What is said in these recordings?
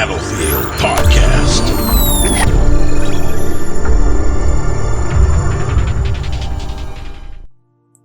Battlefield Podcast.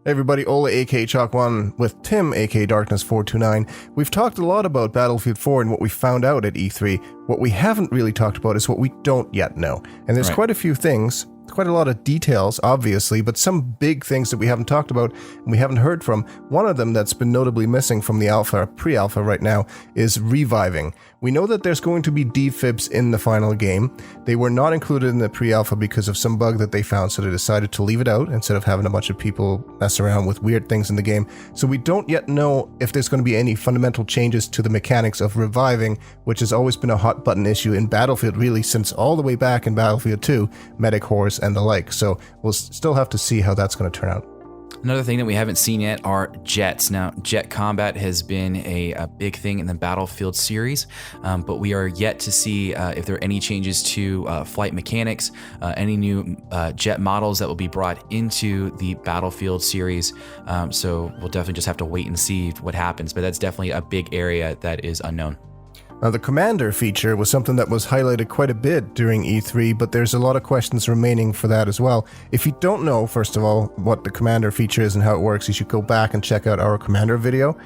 Hey everybody, Ola aka Chalk1 with Tim aka Darkness429. We've talked a lot about Battlefield 4 and what we found out at E3. What we haven't really talked about is what we don't yet know. And there's quite a few things, quite a lot of details, obviously, but some big things that we haven't talked about and we haven't heard from. One of them that's been notably missing from the alpha, pre-alpha right now, is reviving. We know that there's going to be defibs in the final game. They were not included in the pre-alpha because of some bug that they found, so they decided to leave it out instead of having a bunch of people mess around with weird things in the game. So we don't yet know if there's going to be any fundamental changes to the mechanics of reviving, which has always been a hot button issue in Battlefield, really, since all the way back in Battlefield 2, medic horrors and the like. So we'll still have to see how that's going to turn out. Another thing that we haven't seen yet are jets. Now, jet combat has been a big thing in the Battlefield series, but we are yet to see if there are any changes to flight mechanics, any new jet models that will be brought into the Battlefield series. So we'll definitely just have to wait and see what happens, but that's definitely a big area that is unknown. Now, the Commander feature was something that was highlighted quite a bit during E3, but there's a lot of questions remaining for that as well. If you don't know, first of all, what the Commander feature is and how it works, you should go back and check out our Commander video.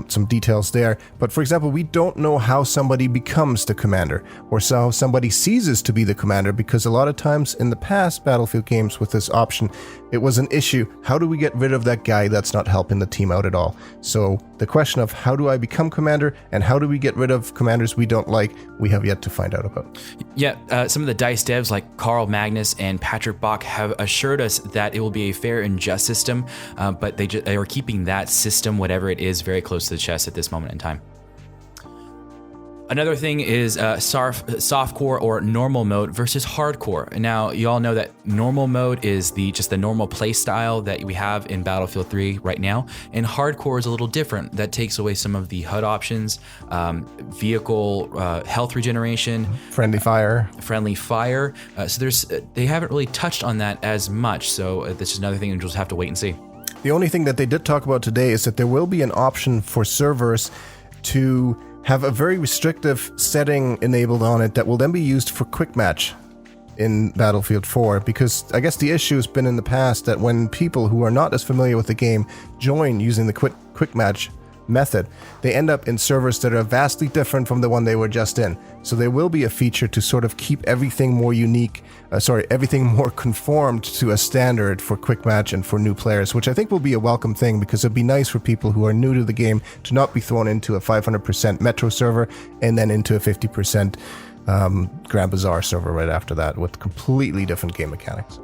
Some details there. But for example, we don't know how somebody becomes the commander or how somebody ceases to be the commander, because a lot of times in the past Battlefield games with this option, it was an issue. How do we get rid of that guy that's not helping the team out at all? So the question of how do I become commander and how do we get rid of commanders we don't like, we have yet to find out about. Yeah, some of the DICE devs like Carl Magnus and Patrick Bach have assured us that it will be a fair and just system, but they are keeping that system, whatever it is, very close to the chest at this moment in time. Another thing is softcore or normal mode versus hardcore. Now, you all know that normal mode is just the normal play style that we have in Battlefield 3 right now, and hardcore is a little different. That takes away some of the HUD options, vehicle health regeneration, friendly fire. So they haven't really touched on that as much. So this is another thing we'll just have to wait and see. The only thing that they did talk about today is that there will be an option for servers to have a very restrictive setting enabled on it that will then be used for quick match in Battlefield 4, because I guess the issue has been in the past that when people who are not as familiar with the game join using the quick match method, they end up in servers that are vastly different from the one they were just in. So there will be a feature to sort of keep everything more everything more conformed to a standard for quick match and for new players, which I think will be a welcome thing, because it'd be nice for people who are new to the game to not be thrown into a 500% Metro server and then into a 50% Grand Bazaar server right after that with completely different game mechanics.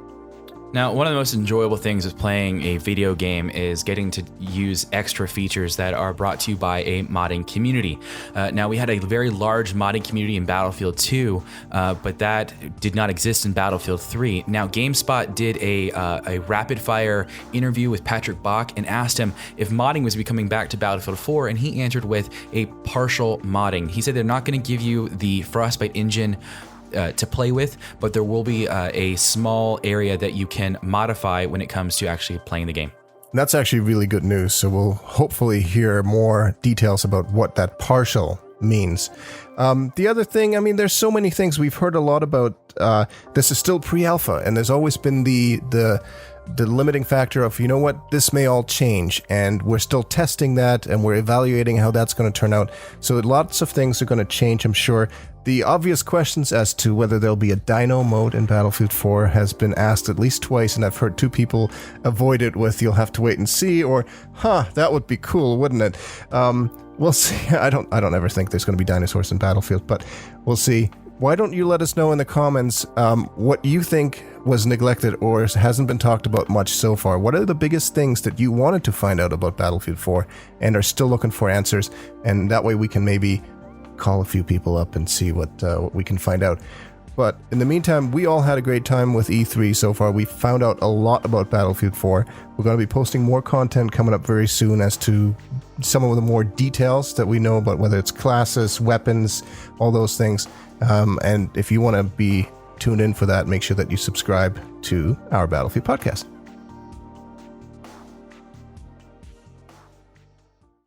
Now, one of the most enjoyable things of playing a video game is getting to use extra features that are brought to you by a modding community. Now, we had a very large modding community in Battlefield 2, but that did not exist in Battlefield 3. Now, GameSpot did a rapid-fire interview with Patrick Bach and asked him if modding was coming back to Battlefield 4, and he answered with a partial modding. He said they're not going to give you the Frostbite engine to play with, but there will be a small area that you can modify when it comes to actually playing the game. And that's actually really good news, so we'll hopefully hear more details about what that partial means. The other thing, I mean, there's so many things we've heard a lot about. This is still pre-alpha, and there's always been the limiting factor of, you know what, this may all change, and we're still testing that, and we're evaluating how that's going to turn out. So lots of things are going to change, I'm sure. The obvious questions as to whether there'll be a Dino mode in Battlefield 4 has been asked at least twice, and I've heard two people avoid it with, you'll have to wait and see, or, that would be cool, wouldn't it? We'll see. I don't ever think there's going to be dinosaurs in Battlefield, but we'll see. Why don't you let us know in the comments what you think was neglected or hasn't been talked about much so far? What are the biggest things that you wanted to find out about Battlefield 4 and are still looking for answers? And that way we can maybe call a few people up and see what we can find out. But in the meantime, we all had a great time with E3 so far. We found out a lot about Battlefield 4. We're going to be posting more content coming up very soon as to some of the more details that we know about, whether it's classes, weapons, all those things. And if you want to be tuned in for that, make sure that you subscribe to our Battlefield podcast.